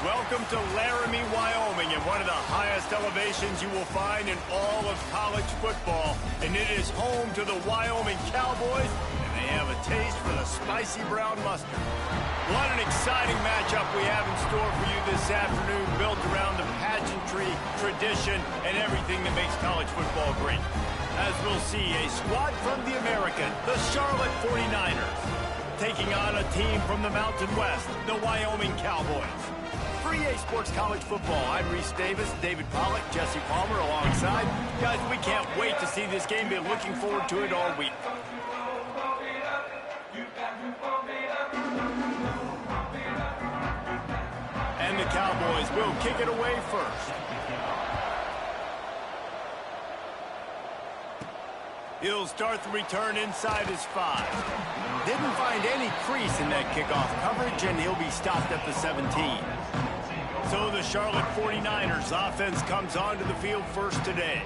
Welcome to Laramie, Wyoming, and one of the highest elevations you will find in all of college football. And it is home to the Wyoming Cowboys, and they have a taste for the spicy brown mustard. What an exciting matchup we have in store for you this afternoon, built around the pageantry, tradition, and everything that makes college football great. As we'll see, a squad from the American, the Charlotte 49ers, taking on a team from the Mountain West, the Wyoming Cowboys. For EA Sports College Football, I'm Reese Davis, David Pollack, Jesse Palmer alongside. Guys, we can't wait to see this game. Been looking forward to it all week. And the Cowboys will kick it away first. He'll start the return inside his 5. Didn't find any crease in that kickoff coverage, and he'll be stopped at the 17. So the Charlotte 49ers offense comes onto the field first today.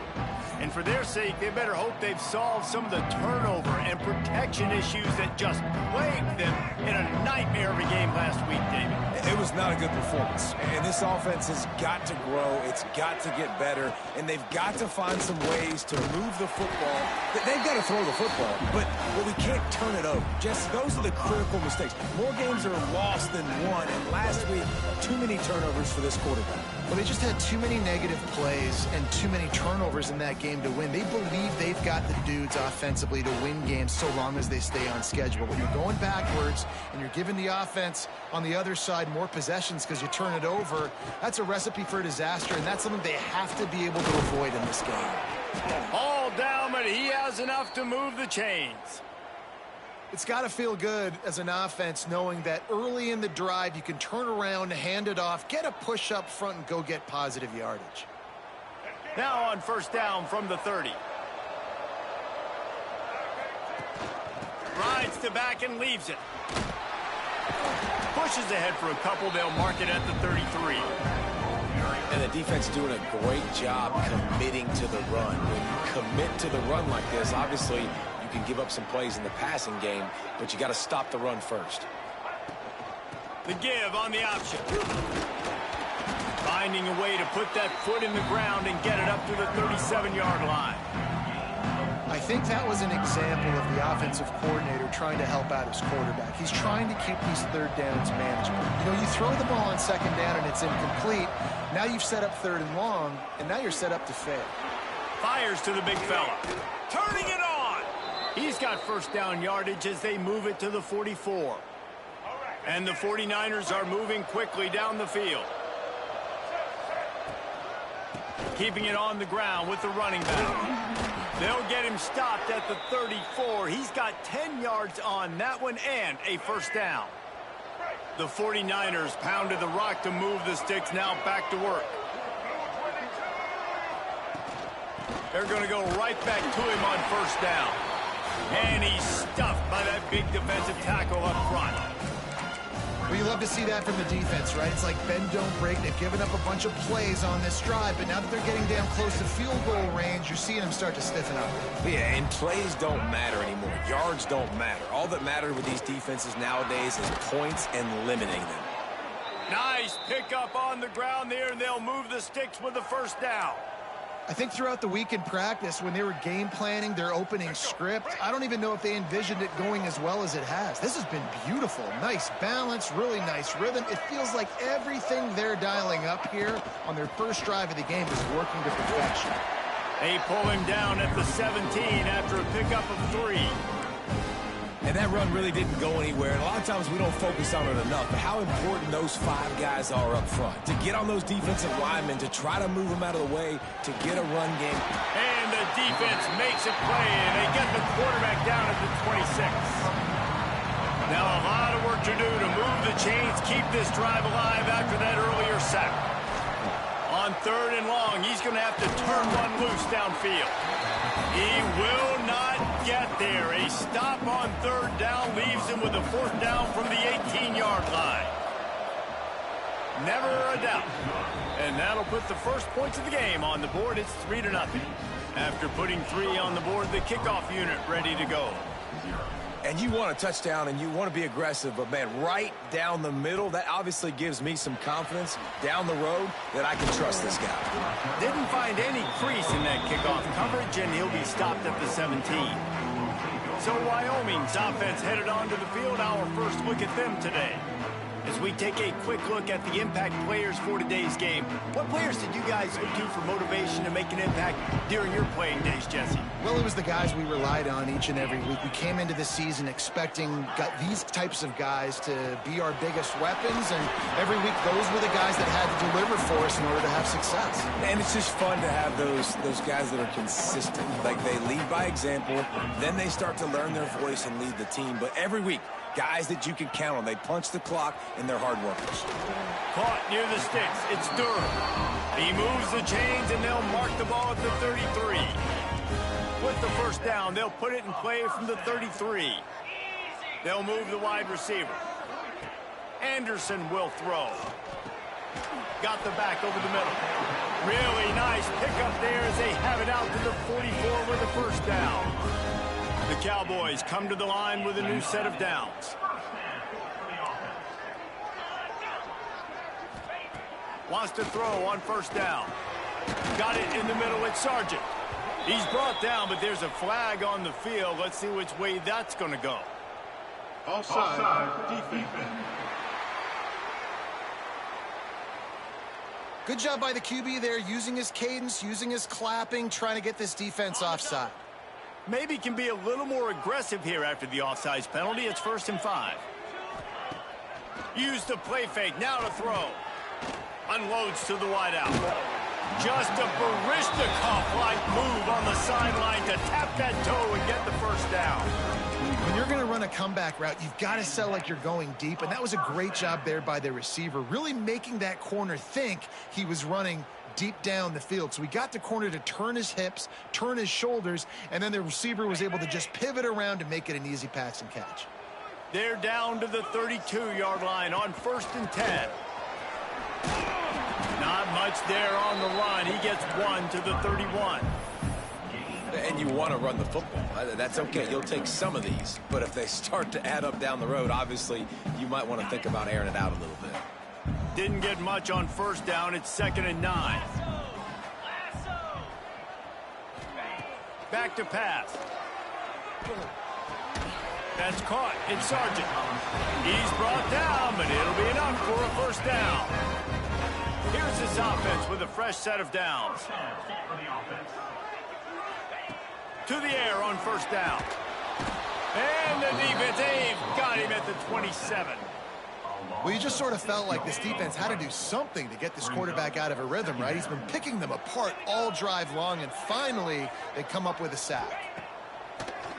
And for their sake, they better hope they've solved some of the turnover and protection issues that just plagued them in a nightmare of a game last week, David. It was not a good performance. And this offense has got to grow. It's got to get better. And they've got to find some ways to move the football. They've got to throw the football, but we can't turn it over. Just those are the critical mistakes. More games are lost than won. And last week, too many turnovers for this quarterback. Well, they just had too many negative plays and too many turnovers in that game to win. They believe they've got the dudes offensively to win games so long as they stay on schedule. When you're going backwards and you're giving the offense on the other side more possessions because you turn it over, that's a recipe for disaster, and that's something they have to be able to avoid in this game. All down, but he has enough to move the chains. It's got to feel good as an offense knowing that early in the drive you can turn around, hand it off, get a push up front, and go get positive yardage. Now on first down from the 30. Rides to back and leaves it. Pushes ahead for a couple. They'll mark it at the 33. And the defense doing a great job committing to the run. When you commit to the run like this, obviously you can give up some plays in the passing game, but you got to stop the run first. The give on the option. Finding a way to put that foot in the ground and get it up to the 37-yard line. I think that was an example of the offensive coordinator trying to help out his quarterback. He's trying to keep these third downs manageable. You know, you throw the ball on second down and it's incomplete. Now you've set up third and long, and now you're set up to fail. Fires to the big fella. Turning it on. He's got first down yardage as they move it to the 44. And the 49ers are moving quickly down the field. Keeping it on the ground with the running back. They'll get him stopped at the 34. He's got 10 yards on that one and a first down. The 49ers pounded the rock to move the sticks, now back to work. They're going to go right back to him on first down. And he's stuffed by that big defensive tackle up front. Well, you love to see that from the defense, right? It's like bend, don't break. They've given up a bunch of plays on this drive, but now that they're getting down close to field goal range, you're seeing them start to stiffen up. Yeah, and plays don't matter anymore. Yards don't matter. All that matters with these defenses nowadays is points and limiting them. Nice pickup on the ground there, and they'll move the sticks with the first down. I think throughout the week in practice, when they were game planning their opening script, I don't even know if they envisioned it going as well as it has. This has been beautiful. Nice balance, really nice rhythm. It feels like everything they're dialing up here on their first drive of the game is working to perfection. They pull him down at the 17 after a pickup of 3. And that run really didn't go anywhere. And a lot of times we don't focus on it enough. But how important those 5 guys are up front. To get on those defensive linemen, to try to move them out of the way, to get a run game. And the defense makes a play, and they get the quarterback down at the 26. Now a lot of work to do to move the chains, keep this drive alive after that earlier sack. On third and long, he's going to have to turn one loose downfield. He will not get there. A stop on third down leaves him with a fourth down from the 18-yard line. Never a doubt. And that'll put the first points of the game on the board. It's 3-0. After putting 3 on the board, the kickoff unit ready to go. And you want a touchdown and you want to be aggressive, but, man, right down the middle, that obviously gives me some confidence down the road that I can trust this guy. Didn't find any crease in that kickoff coverage, and he'll be stopped at the 17. So Wyoming's offense headed onto the field. Our first look at them today. As we take a quick look at the impact players for today's game, what players did you guys look to for motivation to make an impact during your playing days, Jesse? Well, it was the guys we relied on each and every week. We came into the season expecting these types of guys to be our biggest weapons, and every week those were the guys that had to deliver for us in order to have success. And it's just fun to have those guys that are consistent. Like, they lead by example, then they start to learn their voice and lead the team. But every week, guys that you can count on. They punch the clock, and they're hard workers. Caught near the sticks. It's Durham. He moves the chains, and they'll mark the ball at the 33. With the first down, they'll put it in play from the 33. They'll move the wide receiver. Anderson will throw. Got the back over the middle. Really nice pickup there as they have it out to the 44 with the first down. The Cowboys come to the line with a new set of downs. Wants to throw on first down. Got it in the middle. It's Sargent. He's brought down, but there's a flag on the field. Let's see which way that's going to go. Offside defense. Good job by the QB there, using his cadence, using his clapping, trying to get this defense offside. Maybe can be a little more aggressive here after the offsides penalty. It's 1st and 5. Use the play fake. Now to throw. Unloads to the wideout. Just a Barishnikov-like move on the sideline to tap that toe and get the first down. When you're going to run a comeback route, you've got to sell like you're going deep, and that was a great job there by the receiver, really making that corner think he was running deep down the field. So he got the corner to turn his hips, turn his shoulders, and then the receiver was able to just pivot around and make it an easy pass and catch. They're down to the 32-yard line on 1st and 10. Not much there on the run. He gets 1 to the 31. And you want to run the football. That's okay. You'll take some of these. But if they start to add up down the road, obviously you might want to think about airing it out a little bit. Didn't get much on first down. It's 2nd and 9. Back to pass. That's caught. It's Sargent. He's brought down, but it'll be enough for a first down. Here's this offense with a fresh set of downs. To the air on first down. And the defense, they've got him at the 27. Well, you just sort of felt like this defense had to do something to get this quarterback out of a rhythm, right? He's been picking them apart all drive long, and finally they come up with a sack.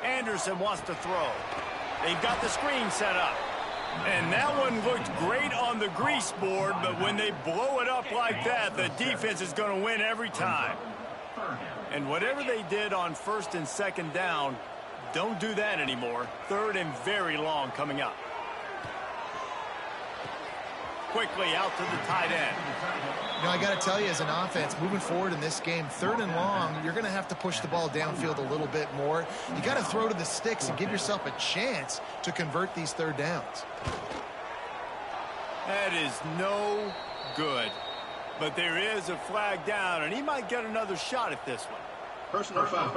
Anderson wants to throw. They've got the screen set up. And that one looked great on the grease board, but when they blow it up like that, the defense is going to win every time. And whatever they did on 1st and 2nd down, don't do that anymore. 3rd and very long coming up. Quickly out to the tight end. You know, I got to tell you, as an offense, moving forward in this game, 3rd and long, you're going to have to push the ball downfield a little bit more. You got to throw to the sticks and give yourself a chance to convert these 3rd downs. That is no good. But there is a flag down, and he might get another shot at this one. Personal foul.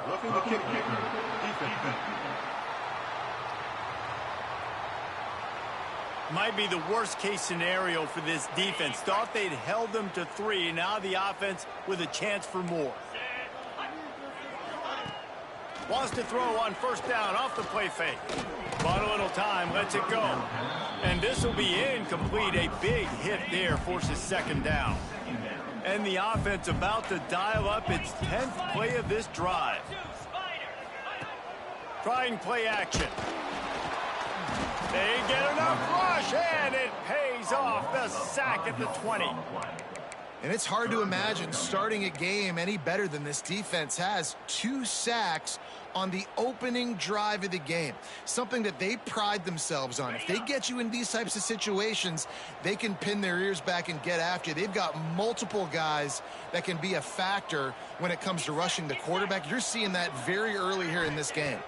Roughing the kicker. Defense. Might be the worst-case scenario for this defense. Thought they'd held them to 3. Now the offense with a chance for more. Wants to throw on first down off the play fake. Bought a little time, lets it go. And this will be incomplete. A big hit there forces 2nd down. And the offense about to dial up its 10th play of this drive. Trying play action. They get enough rush, and it pays off. The sack at the 20. And it's hard to imagine starting a game any better than this defense has. 2 sacks on the opening drive of the game. Something that they pride themselves on. If they get you in these types of situations, they can pin their ears back and get after you. They've got multiple guys that can be a factor when it comes to rushing the quarterback. You're seeing that very early here in this game.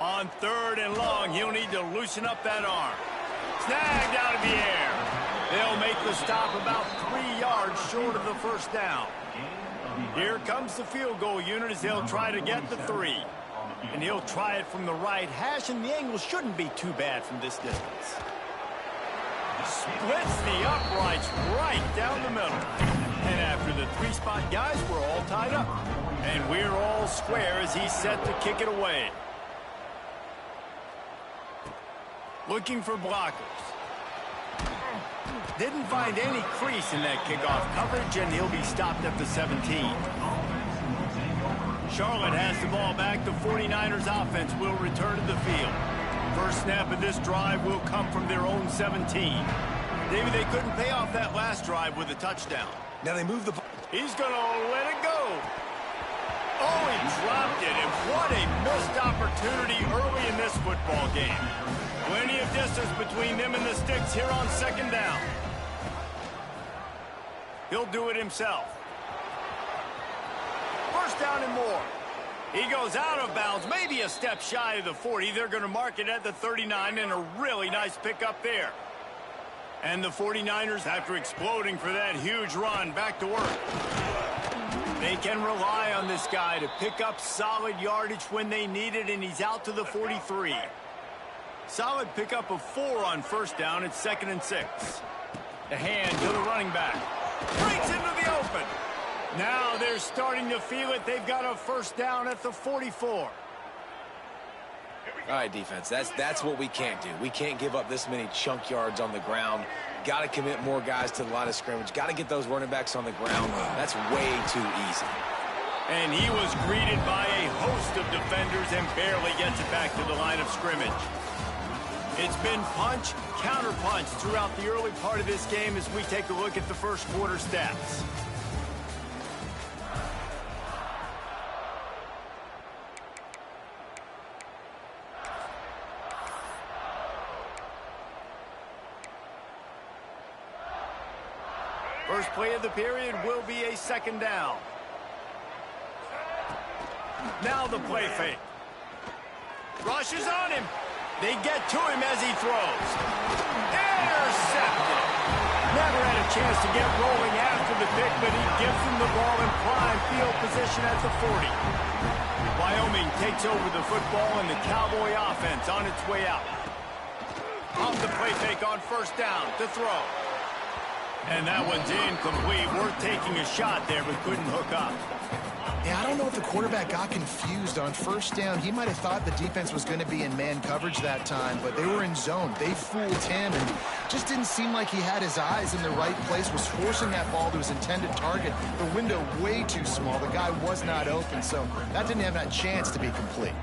On 3rd and long, he'll need to loosen up that arm. Snagged out of the air. They'll make the stop about 3 yards short of the first down. Here comes the field goal unit as they'll try to get the 3. And he'll try it from the right hash, and the angle shouldn't be too bad from this distance. Splits the uprights right down the middle. And after the 3-spot guys, we're all tied up. And we're all square as he's set to kick it away. Looking for blockers. Didn't find any crease in that kickoff coverage, and he'll be stopped at the 17. Charlotte has the ball back. The 49ers offense will return to the field. First snap of this drive will come from their own 17. David, they couldn't pay off that last drive with a touchdown. Now they move the ball. He's going to let it go. Oh, he dropped it, and what a missed opportunity early in this football game. Plenty of distance between them and the sticks here on 2nd down. He'll do it himself. First down and more. He goes out of bounds, maybe a step shy of the 40. They're going to mark it at the 39, and a really nice pickup there. And the 49ers, after exploding for that huge run, back to work. They can rely on this guy to pick up solid yardage when they need it, and he's out to the 43. Solid pickup of 4 on first down. It's 2nd and 6. The hand to the running back. Breaks into the open. Now they're starting to feel it. They've got a first down at the 44. All right, defense, that's what we can't do. We can't give up this many chunk yards on the ground. Got to commit more guys to the line of scrimmage. Got to get those running backs on the ground. That's way too easy. And he was greeted by a host of defenders and barely gets it back to the line of scrimmage. It's been punch, counter-punch throughout the early part of this game as we take a look at the first quarter stats. First play of the period will be a 2nd down. Now the play fake. Rush is on him. They get to him as he throws. Intercepted. Never had a chance to get rolling after the pick, but he gives them the ball in prime field position at the 40. Wyoming takes over the football, and the Cowboy offense on its way out. Off the play fake on first down to throw. And that one's incomplete. Worth taking a shot there, but couldn't hook up. Yeah, I don't know if the quarterback got confused on first down. He might have thought the defense was going to be in man coverage that time, but they were in zone. They fooled him and just didn't seem like he had his eyes in the right place, was forcing that ball to his intended target. The window way too small. The guy was not open, so that didn't have that chance to be complete.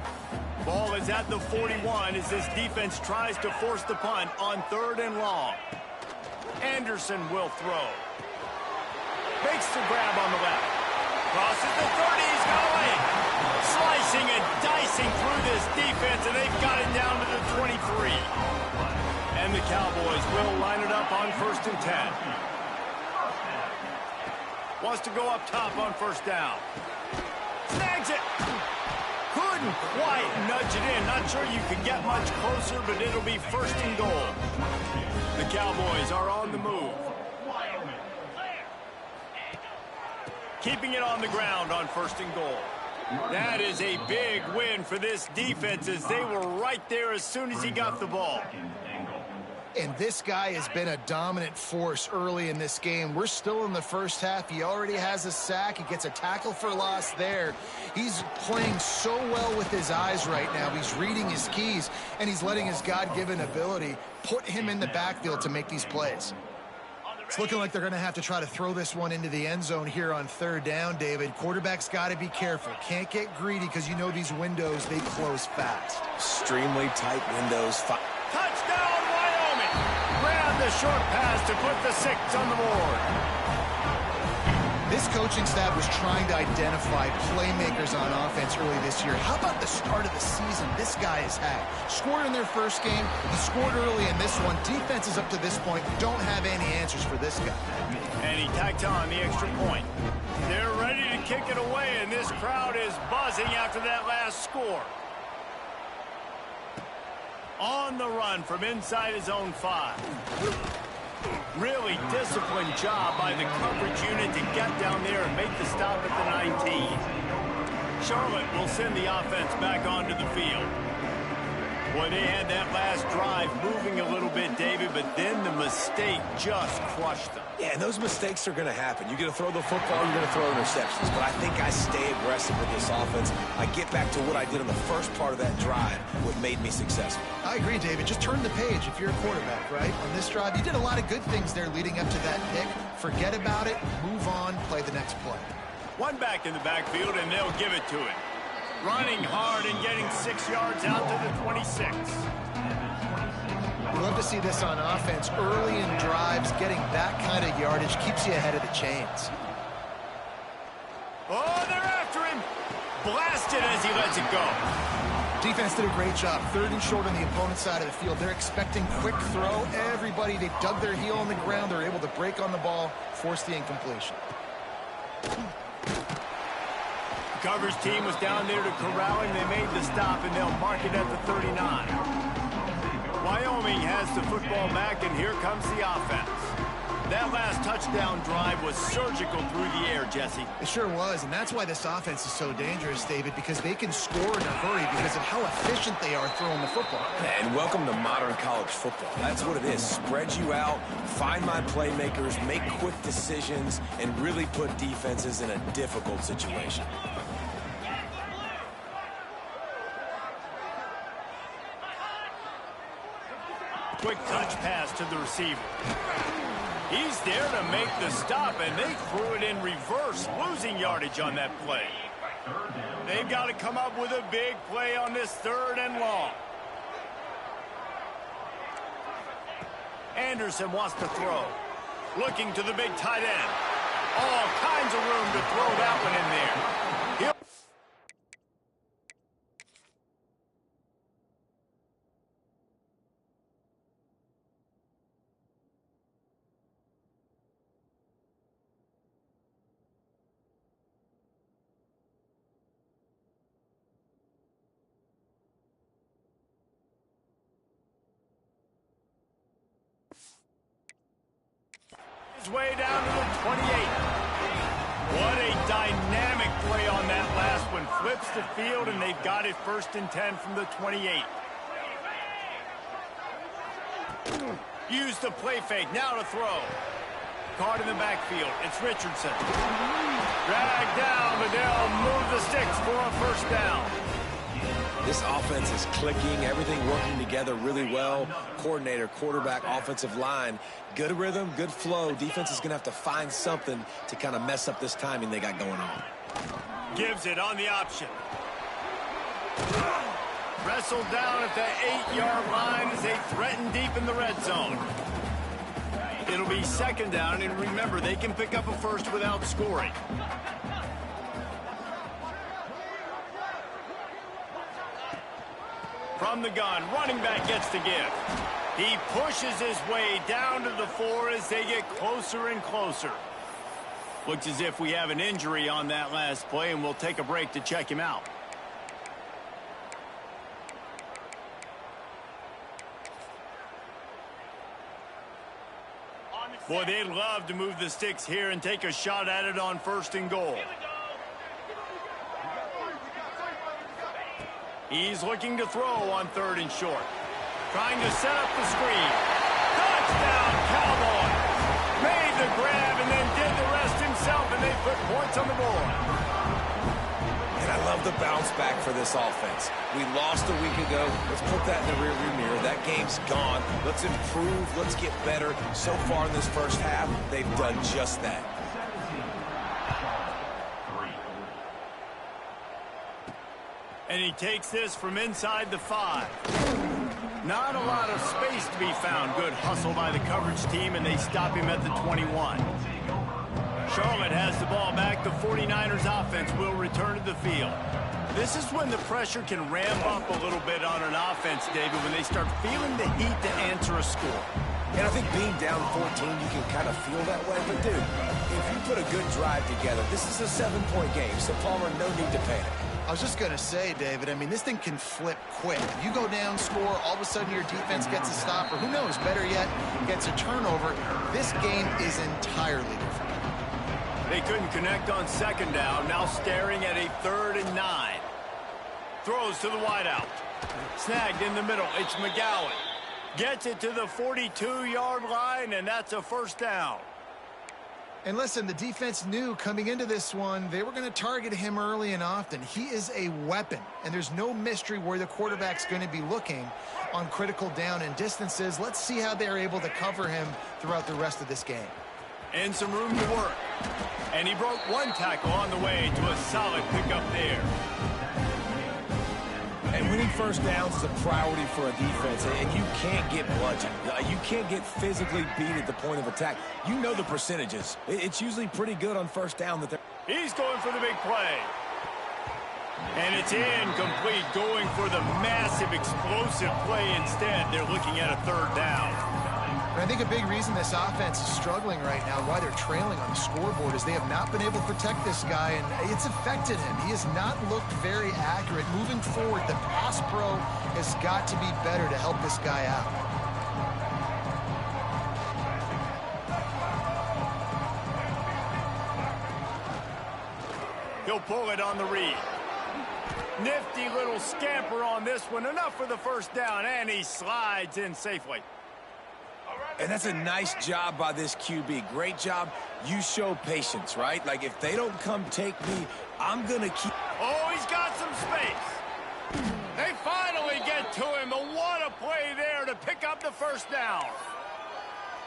Ball is at the 41 as this defense tries to force the punt on 3rd and long. Anderson will throw. Makes the grab on the left. Crosses the 30, he's going. Slicing and dicing through this defense, and they've got it down to the 23. And the Cowboys will line it up on 1st and 10. Wants to go up top on first down. Snags it. Couldn't quite nudge it in. Not sure you can get much closer, but it'll be 1st and goal. The Cowboys are on the move. Keeping it on the ground on 1st and goal. That is a big win for this defense as they were right there as soon as he got the ball. And this guy has been a dominant force early in this game. We're still in the first half. He already has a sack. He gets a tackle for loss there. He's playing so well with his eyes right now. He's reading his keys, and he's letting his God-given ability put him in the backfield to make these plays. It's looking like they're going to have to try to throw this one into the end zone here on 3rd down, David. Quarterback's got to be careful. Can't get greedy because you know these windows, they close fast. Extremely tight windows. Touchdown, Wyoming! Grab the short pass to put the 6 on the board. This coaching staff was trying to identify playmakers on offense early this year. How about the start of the season this guy has had? Scored in their first game. He scored early in this one. Defenses up to this point don't have any answers for this guy. And he tacked on the extra point. They're ready to kick it away, and this crowd is buzzing after that last score. On the run from inside his own 5. Really disciplined job by the coverage unit to get down there and make the stop at the 19. Charlotte will send the offense back onto the field. Boy, they had that last drive moving a little bit, David, but then the mistake just crushed them. Yeah, and those mistakes are going to happen. You're going to throw the football, you're going to throw interceptions. But I think I stay aggressive with this offense. I get back to what I did in the first part of that drive, what made me successful. I agree, David. Just turn the page if you're a quarterback, right? On this drive, you did a lot of good things there leading up to that pick. Forget about it, move on, play the next play. One back in the backfield, and they'll give it to him. Running hard and getting 6 yards out to the 26. We love to see this on offense. Early in drives, getting that kind of yardage keeps you ahead of the chains. Oh, they're after him. Blasted as he lets it go. Defense did a great job. 3rd and short on the opponent's side of the field. They're expecting quick throw. Everybody, they dug their heel on the ground. They're able to break on the ball, force the incompletion. Coverage team was down there to corral him. They made the stop, and they'll mark it at the 39. Wyoming has the football back, and here comes the offense. That last touchdown drive was surgical through the air, Jesse. It sure was, and that's why this offense is so dangerous, David, because they can score in a hurry because of how efficient they are throwing the football. And welcome to modern college football. That's what it is. Spread you out, find my playmakers, make quick decisions, and really put defenses in a difficult situation. Quick touch pass to the receiver. He's there to make the stop, and they threw it in reverse, losing yardage on that play. They've got to come up with a big play on this 3rd and long. Anderson wants to throw. Looking to the big tight end. All kinds of room to throw that one in there. His way down to the 28. What a dynamic play on that last one. Flips the field, and they've got it 1st and 10 from the 28. Use the play fake. Now to throw. Caught in the backfield. It's Richardson. Dragged down, but they'll move the sticks for a 1st down. This offense is clicking, everything working together really well. Coordinator, quarterback, offensive line, good rhythm, good flow. Defense is going to have to find something to kind of mess up this timing they got going on. Gives it on the option. Wrestled down at the 8-yard line as they threaten deep in the red zone. It'll be 2nd down, and remember, they can pick up a 1st without scoring. From the gun, running back gets the give. He pushes his way down to the 4 as they get closer and closer. Looks as if we have an injury on that last play, and we'll take a break to check him out. Boy, they'd love to move the sticks here and take a shot at it on 1st and goal. He's looking to throw on 3rd and short. Trying to set up the screen. Touchdown, Cowboys! Made the grab and then did the rest himself, and they put points on the board. And I love the bounce back for this offense. We lost a week ago. Let's put that in the rearview mirror. That game's gone. Let's improve. Let's get better. So far in this 1st half, they've done just that. And he takes this from inside the 5. Not a lot of space to be found. Good hustle by the coverage team, and they stop him at the 21. Charlotte has the ball back. The 49ers offense will return to the field. This is when the pressure can ramp up a little bit on an offense, David, when they start feeling the heat to answer a score. And I think being down 14, you can kind of feel that way. But, dude, if you put a good drive together, this is a 7-point game, so Palmer, no need to panic. I was just going to say, David, I mean, this thing can flip quick. You go down, score, all of a sudden your defense gets a stop, or who knows, better yet, gets a turnover. This game is entirely different. They couldn't connect on second down, now staring at a 3rd and 9. Throws to the wideout. Snagged in the middle, it's McGowan. Gets it to the 42-yard line, and that's a first down. And listen, the defense knew coming into this one, they were going to target him early and often. He is a weapon, and there's no mystery where the quarterback's going to be looking on critical down and distances. Let's see how they're able to cover him throughout the rest of this game. And some room to work. And he broke one tackle on the way to a solid pickup there. And winning first downs is a priority for a defense, and you can't get bludgeoned. You can't get physically beat at the point of attack. You know the percentages. It's usually pretty good on first down that they're... He's going for the big play. And it's incomplete, going for the massive explosive play instead. They're looking at a 3rd down. And I think a big reason this offense is struggling right now, why they're trailing on the scoreboard, is they have not been able to protect this guy, and it's affected him. He has not looked very accurate. Moving forward, the pass pro has got to be better to help this guy out. He'll pull it on the read. Nifty little scamper on this one. Enough for the first down, and he slides in safely. And that's a nice job by this QB. Great job. You show patience, right? Like, if they don't come take me, I'm going to keep... Oh, he's got some space. They finally get to him. But what a play there to pick up the first down.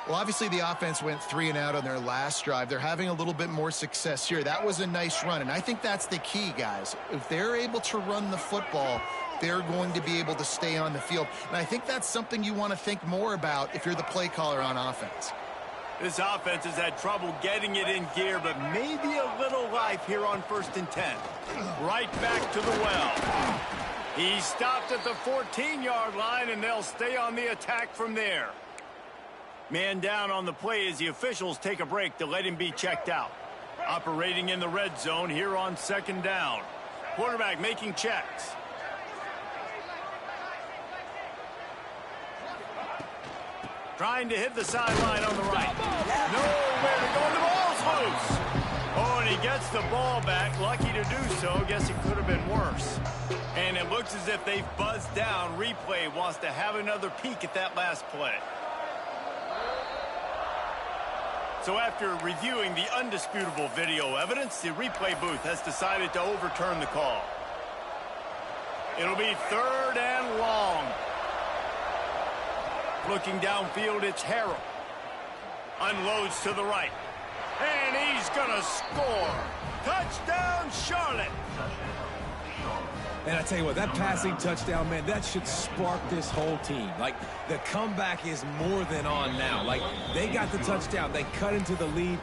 Well, obviously the offense went 3 and out on their last drive. They're having a little bit more success here. That was a nice run, and I think that's the key, guys. If they're able to run the football, they're going to be able to stay on the field. And I think that's something you want to think more about if you're the play caller on offense. This offense has had trouble getting it in gear, but maybe a little life here on 1st and 10. Right back to the well. He stopped at the 14-yard line, and they'll stay on the attack from there. Man down on the play as the officials take a break to let him be checked out. Operating in the red zone here on 2nd down. Quarterback making checks. Trying to hit the sideline on the right. Nowhere to go. The ball's loose. Oh, and he gets the ball back. Lucky to do so. Guess it could have been worse. And it looks as if they've buzzed down. Replay wants to have another peek at that last play. So after reviewing the undisputable video evidence, the replay booth has decided to overturn the call. It'll be 3rd and long. Looking downfield, it's Harrell. Unloads to the right. And he's going to score. Touchdown, Charlotte. And I tell you what, that passing touchdown, man, that should spark this whole team. Like, the comeback is more than on now. Like, they got the touchdown. They cut into the lead.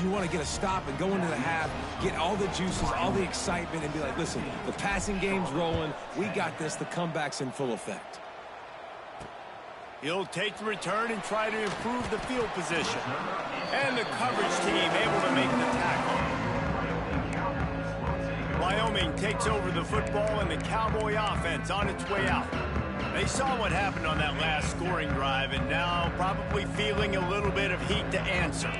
You want to get a stop and go into the half, get all the juices, all the excitement, and be like, listen, the passing game's rolling. We got this. The comeback's in full effect. He'll take the return and try to improve the field position. And the coverage team able to make the tackle. Wyoming takes over the football and the Cowboy offense on its way out. They saw what happened on that last scoring drive and now probably feeling a little bit of heat to answer.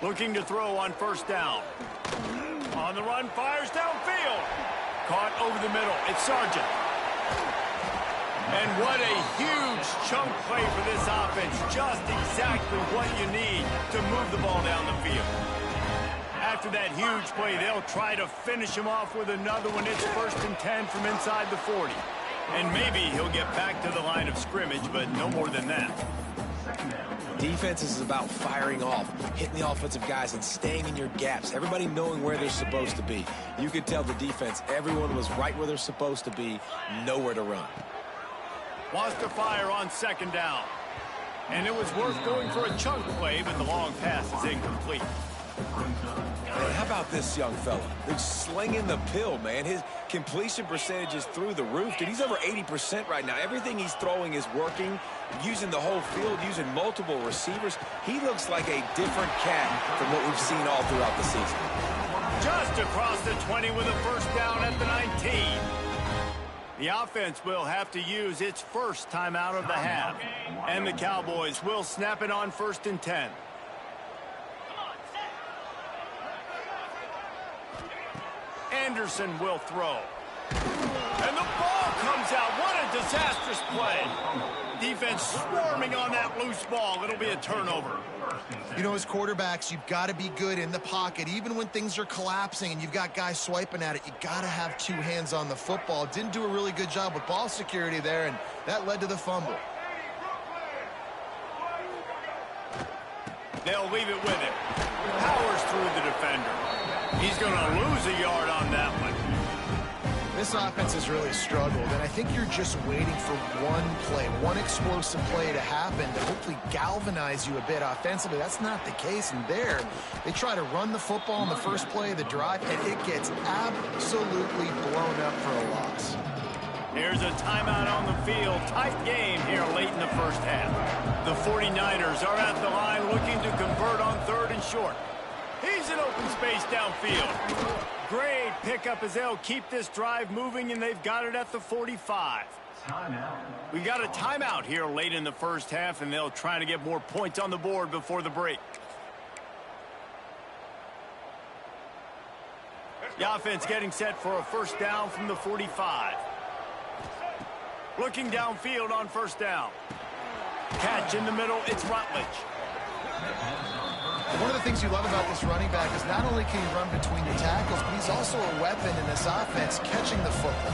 Looking to throw on 1st down. On the run, fires downfield. Caught over the middle. It's Sargent. And what a huge chunk play for this offense. Just exactly what you need to move the ball down the field. After that huge play, they'll try to finish him off with another one. It's 1st and 10 from inside the 40. And maybe he'll get back to the line of scrimmage, but no more than that. Defense is about firing off, hitting the offensive guys, and staying in your gaps. Everybody knowing where they're supposed to be. You could tell the defense, everyone was right where they're supposed to be, nowhere to run. Wants to fire on 2nd down. And it was worth going for a chunk play, but the long pass is incomplete. Man, how about this young fella? He's slinging the pill, man. His completion percentage is through the roof. Dude, he's over 80% right now. Everything he's throwing is working, using the whole field, using multiple receivers. He looks like a different cat from what we've seen all throughout the season. Just across the 20 with a first down at the 19. The offense will have to use its first timeout of the half. And the Cowboys will snap it on 1st and 10. Anderson will throw. And the ball comes out. What a disastrous play. Defense swarming on that loose ball. It'll be a turnover. You know, as quarterbacks, you've got to be good in the pocket. Even when things are collapsing and you've got guys swiping at it, you got to have two hands on the football. Didn't do a really good job with ball security there, and that led to the fumble. They'll leave it with him. Powers through the defender. He's going to lose a yard on that one. This offense has really struggled, and I think you're just waiting for one play, one explosive play to happen to hopefully galvanize you a bit offensively. That's not the case, and there, they try to run the football in the first play of the drive, and it gets absolutely blown up for a loss. Here's a timeout on the field. Tight game here late in the first half. The 49ers are at the line looking to convert on 3rd and short. He's in open space downfield. Great pickup as they'll keep this drive moving, and they've got it at the 45. We got a timeout here late in the first half, and they'll try to get more points on the board before the break. The offense getting set for a first down from the 45. Looking downfield on first down. Catch in the middle, it's Rutledge. One of the things you love about this running back is not only can he run between the tackles, but he's also a weapon in this offense catching the football.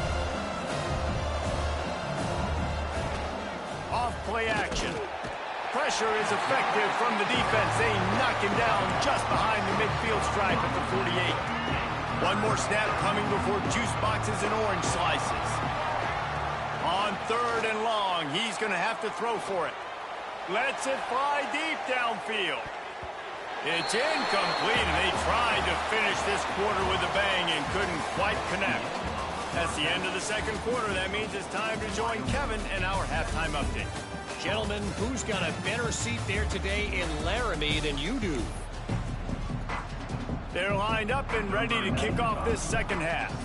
Off play action. Pressure is effective from the defense. They knock him down just behind the midfield stripe at the 48. One more snap coming before juice boxes and orange slices. On 3rd and long, he's going to have to throw for it. Lets it fly deep downfield. It's incomplete, and they tried to finish this quarter with a bang and couldn't quite connect. That's the end of the second quarter. That means it's time to join Kevin and our halftime update. Gentlemen, who's got a better seat there today in Laramie than you do? They're lined up and ready to kick off this second half.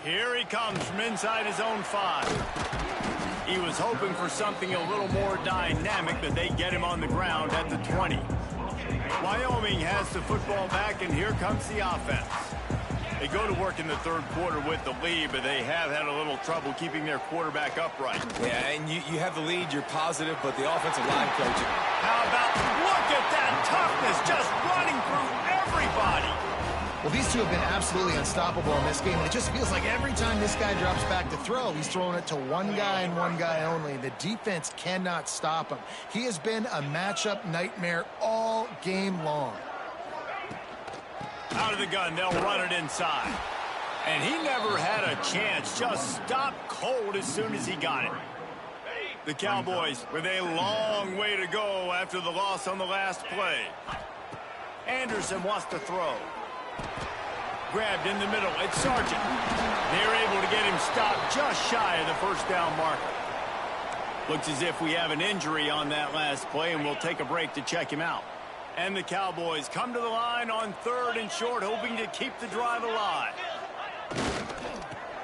Here he comes from inside his own 5. He was hoping for something a little more dynamic, but they get him on the ground at the 20. Wyoming has the football back, and here comes the offense. They go to work in the 3rd quarter with the lead, but they have had a little trouble keeping their quarterback upright. Yeah, and you have the lead, you're positive, but the offensive line coach. How about, look at that toughness, just running through everybody. Well, these two have been absolutely unstoppable in this game, and it just feels like every time this guy drops back to throw, he's throwing it to one guy and one guy only. The defense cannot stop him. He has been a matchup nightmare all game long. Out of the gun, they'll run it inside. And he never had a chance, just stopped cold as soon as he got it. The Cowboys with a long way to go after the loss on the last play. Anderson wants to throw. Grabbed in the middle, it's Sargent. They're able to get him stopped just shy of the first down marker. Looks as if we have an injury on that last play, and we'll take a break to check him out. And the Cowboys come to the line on 3rd and short, hoping to keep the drive alive.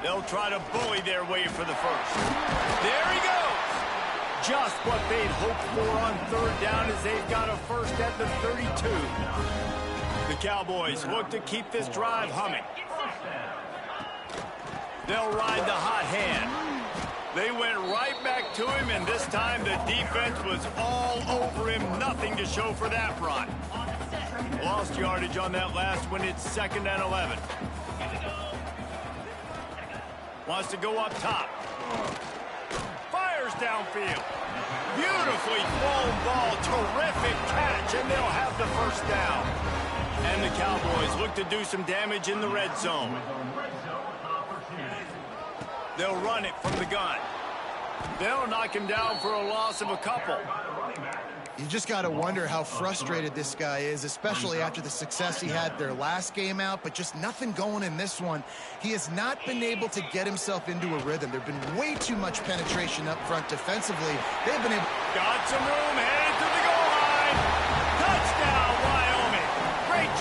They'll try to bully their way for the first. There he goes! Just what they'd hoped for on 3rd down, as they've got a first at the 32. The Cowboys look to keep this drive humming. They'll ride the hot hand. They went right back to him, and this time the defense was all over him. Nothing to show for that run. Lost yardage on that last one. It's 2nd and 11. Wants to go up top. Fires downfield. Beautifully thrown ball. Terrific catch, and they'll have the first down. And the Cowboys look to do some damage in the red zone. They'll run it from the gun. They'll knock him down for a loss of a couple. You just got to wonder how frustrated this guy is, especially after the success he had their last game out, but just nothing going in this one. He has not been able to get himself into a rhythm. There's been way too much penetration up front defensively. They've been able... Got some room, headed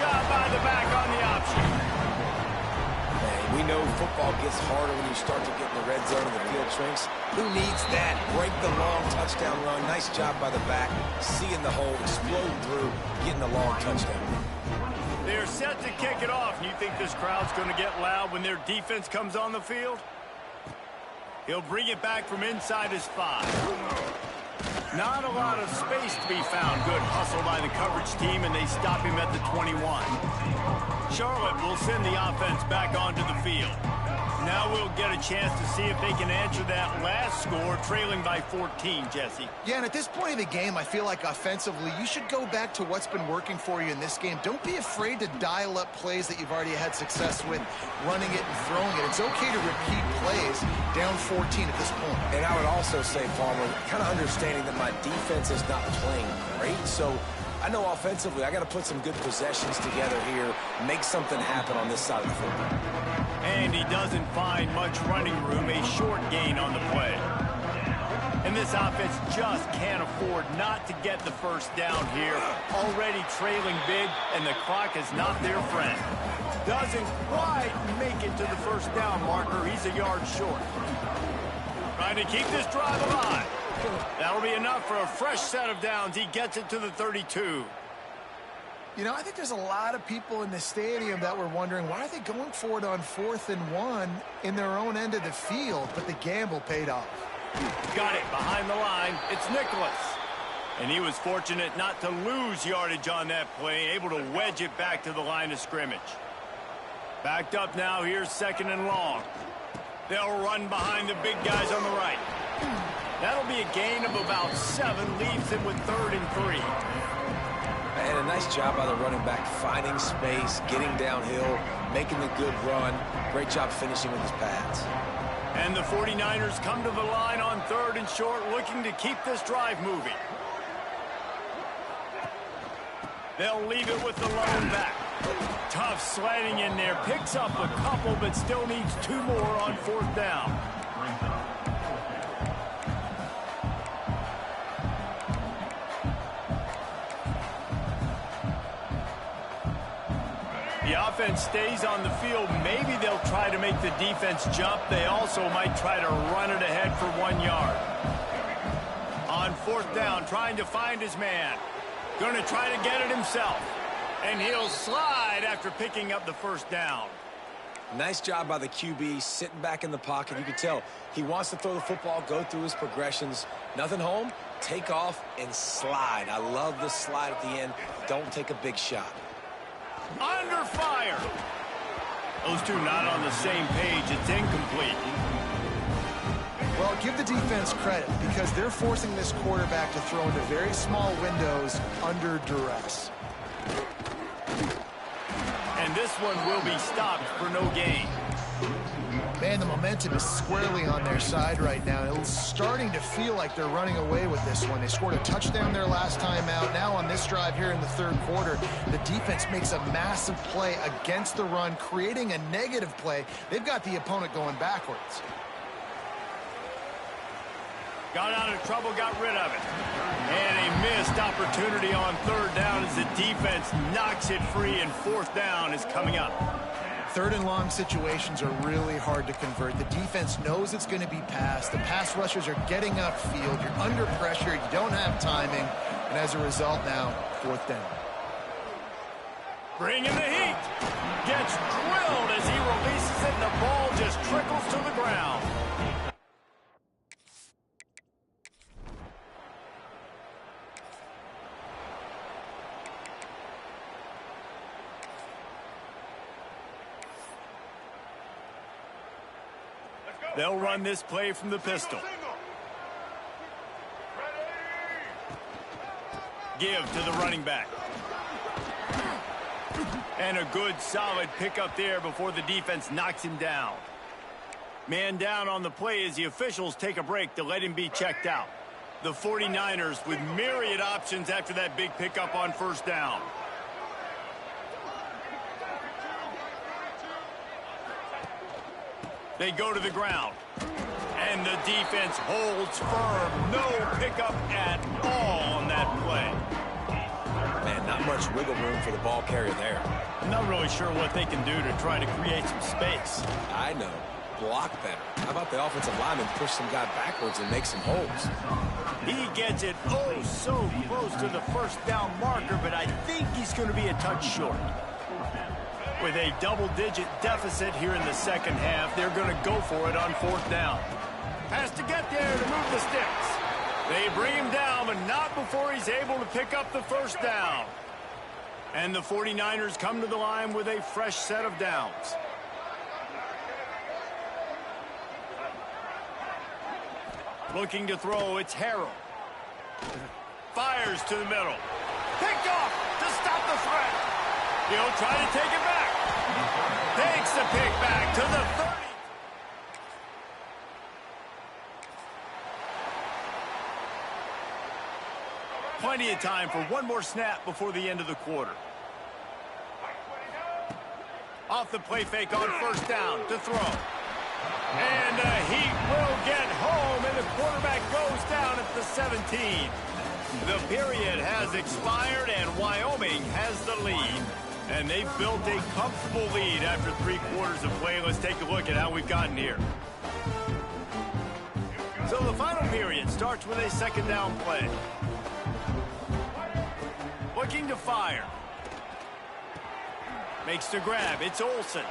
job by the back on the option. Man, we know football gets harder when you start to get in the red zone and the field shrinks. Who needs that? Break the long touchdown run. Nice job by the back. Seeing the hole, explode through, getting the long touchdown. They're set to kick it off. You think this crowd's going to get loud when their defense comes on the field? He'll bring it back from inside his 5. Not a lot of space to be found. Good hustle by the coverage team, and they stop him at the 21. Charlotte will send the offense back onto the field. Now we'll get a chance to see if they can answer that last score, trailing by 14, Jesse. Yeah, and at this point of the game, I feel like offensively, you should go back to what's been working for you in this game. Don't be afraid to dial up plays that you've already had success with, running it and throwing it. It's okay to repeat plays down 14 at this point. And I would also say, Palmer, kind of understanding that my defense is not playing great, so I know offensively I got to put some good possessions together here, make something happen on this side of the football. And he doesn't find much running room, a short gain on the play. And this offense just can't afford not to get the first down here. Already trailing big, and the clock is not their friend. Doesn't quite make it to the first down marker. He's a yard short. Trying to keep this drive alive. That'll be enough for a fresh set of downs. He gets it to the 32. You know, I think there's a lot of people in the stadium that were wondering, why are they going for it on 4th and 1 in their own end of the field? But the gamble paid off. Got it behind the line. It's Nicholas. And he was fortunate not to lose yardage on that play, able to wedge it back to the line of scrimmage. Backed up now, here's 2nd and long. They'll run behind the big guys on the right. That'll be a gain of about 7, leaves him with 3rd and 3. And a nice job by the running back, finding space, getting downhill, making the good run. Great job finishing with his pads. And the 49ers come to the line on 3rd and short, looking to keep this drive moving. They'll leave it with the lone back. Tough sliding in there, picks up a couple, but still needs 2 more on 4th down. The offense stays on the field. Maybe they'll try to make the defense jump. They also might try to run it ahead for 1 yard. On 4th down, trying to find his man. Going to try to get it himself. And he'll slide after picking up the 1st down. Nice job by the QB, sitting back in the pocket. You can tell he wants to throw the football, go through his progressions. Nothing home, take off and slide. I love the slide at the end. Don't take a big shot. Under fire. Those two not on the same page. It's incomplete. Well, give the defense credit because they're forcing this quarterback to throw into very small windows under duress. And this one will be stopped for no gain. Man, the momentum is squarely on their side right now. It's starting to feel like they're running away with this one. They scored a touchdown their last time out. Now on this drive here in the 3rd quarter, the defense makes a massive play against the run, creating a negative play. They've got the opponent going backwards. Got out of trouble, got rid of it. And a missed opportunity on 3rd down as the defense knocks it free, and 4th down is coming up. 3rd and long situations are really hard to convert. The defense knows it's going to be passed. The pass rushers are getting upfield. You're under pressure. You don't have timing. And as a result now, 4th down. Bringing the heat. Gets drilled as he releases it, and the ball just trickles to the ground. They'll run this play from the pistol. Give to the running back. And a good, solid pickup there before the defense knocks him down. Man down on the play as the officials take a break to let him be checked out. The 49ers with myriad options after that big pickup on 1st down. They go to the ground. And the defense holds firm. No pickup at all on that play. Man, not much wiggle room for the ball carrier there. I'm not really sure what they can do to try to create some space. I know. Block better. How about the offensive lineman push some guy backwards and make some holes? He gets it oh so close to the first down marker, but I think he's going to be a touch short. With a double-digit deficit here in the second half, they're going to go for it on fourth down. Has to get there to move the sticks. They bring him down, but not before he's able to pick up the first down. And the 49ers come to the line with a fresh set of downs. Looking to throw, it's Harrell. Fires to the middle. Picked off to stop the threat. He'll try to take it back. Takes the pick back to the 30. Plenty of time for one more snap before the end of the quarter. Off the play fake on first down to throw. And he will get home, and the quarterback goes down at the 17. The period has expired, and Wyoming has the lead. And they've built a comfortable lead after 3 quarters of play. Let's take a look at how we've gotten here. So the final period starts with a second down play. Looking to fire. Makes the grab. It's Olsen.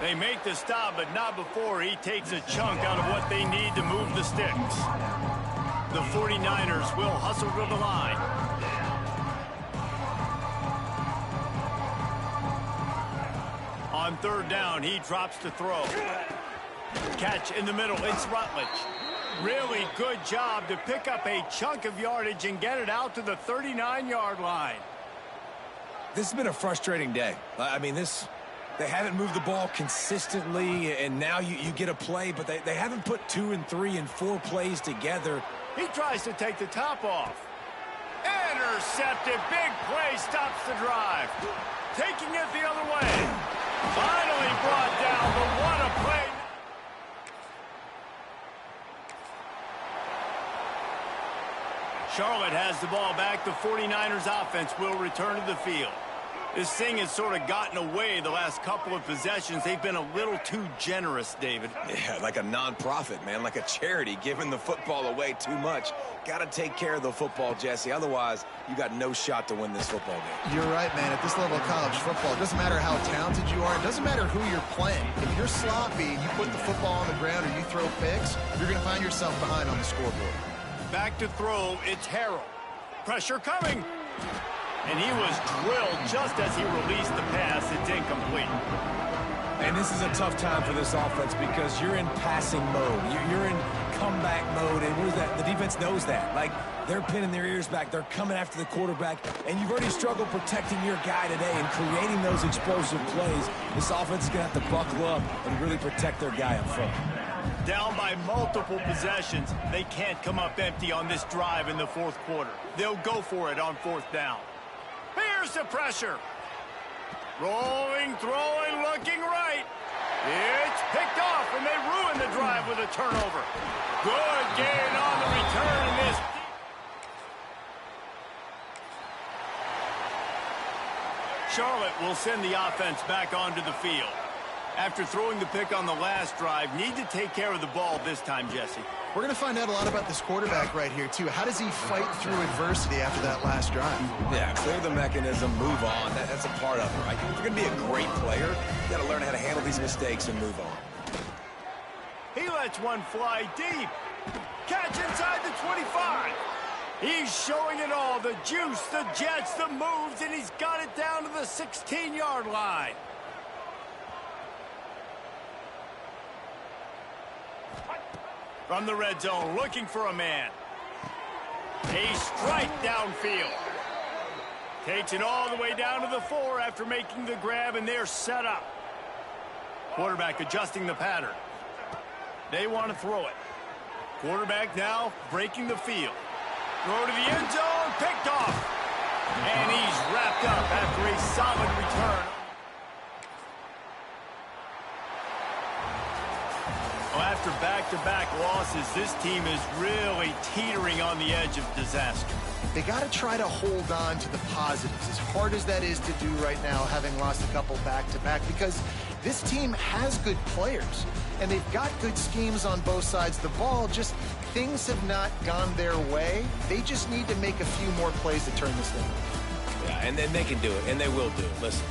They make the stop, but not before he takes a chunk out of what they need to move the sticks. The 49ers will hustle to the line. On third down, he drops to throw. Catch in the middle. It's Rutledge. Really good job to pick up a chunk of yardage and get it out to the 39-yard line. This has been a frustrating day. I mean, they haven't moved the ball consistently, and now you get a play, but they haven't put 2 and 3 and 4 plays together. He tries to take the top off. Intercepted. Big play stops the drive. Taking it the other way. Finally brought down, but what a play. Charlotte has the ball back. The 49ers offense will return to the field. This thing has sort of gotten away the last couple of possessions. They've been a little too generous, David. Yeah, like a non-profit, man, like a charity, giving the football away too much. Got to take care of the football, Jesse. Otherwise, you got no shot to win this football game. You're right, man. At this level of college football, it doesn't matter how talented you are. It doesn't matter who you're playing. If you're sloppy and you put the football on the ground or you throw picks, you're going to find yourself behind on the scoreboard. Back to throw, it's Harrell. Pressure coming. And he was drilled just as he released the pass. It's incomplete. And this is a tough time for this offense because you're in passing mode. You're in comeback mode, and what is that? The defense knows that. Like, they're pinning their ears back. They're coming after the quarterback, and you've already struggled protecting your guy today and creating those explosive plays. This offense is going to have to buckle up and really protect their guy up front. Down by multiple possessions, they can't come up empty on this drive in the fourth quarter. They'll go for it on fourth down. Here's the pressure. Rolling, throwing, looking right. It's picked off, and they ruin the drive with a turnover. Good gain on the return in this. Charlotte will send the offense back onto the field. After throwing the pick on the last drive, need to take care of the ball this time, Jesse. We're going to find out a lot about this quarterback right here, too. How does he fight through adversity after that last drive? Yeah, clear the mechanism, move on. That's a part of it, right? If you're going to be a great player, you got to learn how to handle these mistakes and move on. He lets one fly deep. Catch inside the 25. He's showing it all, the juice, the jets, the moves, and he's got it down to the 16-yard line. From the red zone, looking for a man. A strike downfield. Takes it all the way down to the 4 after making the grab, and they're set up. Quarterback adjusting the pattern. They want to throw it. Quarterback now breaking the field. Throw to the end zone, picked off. And he's wrapped up after a solid return. Well, after back-to-back losses, this team is really teetering on the edge of disaster. They got to try to hold on to the positives, as hard as that is to do right now, having lost a couple back-to-back, because this team has good players, and they've got good schemes on both sides of the ball. Just things have not gone their way. They just need to make a few more plays to turn this thing. Yeah, and then they can do it, and they will do it. Listen,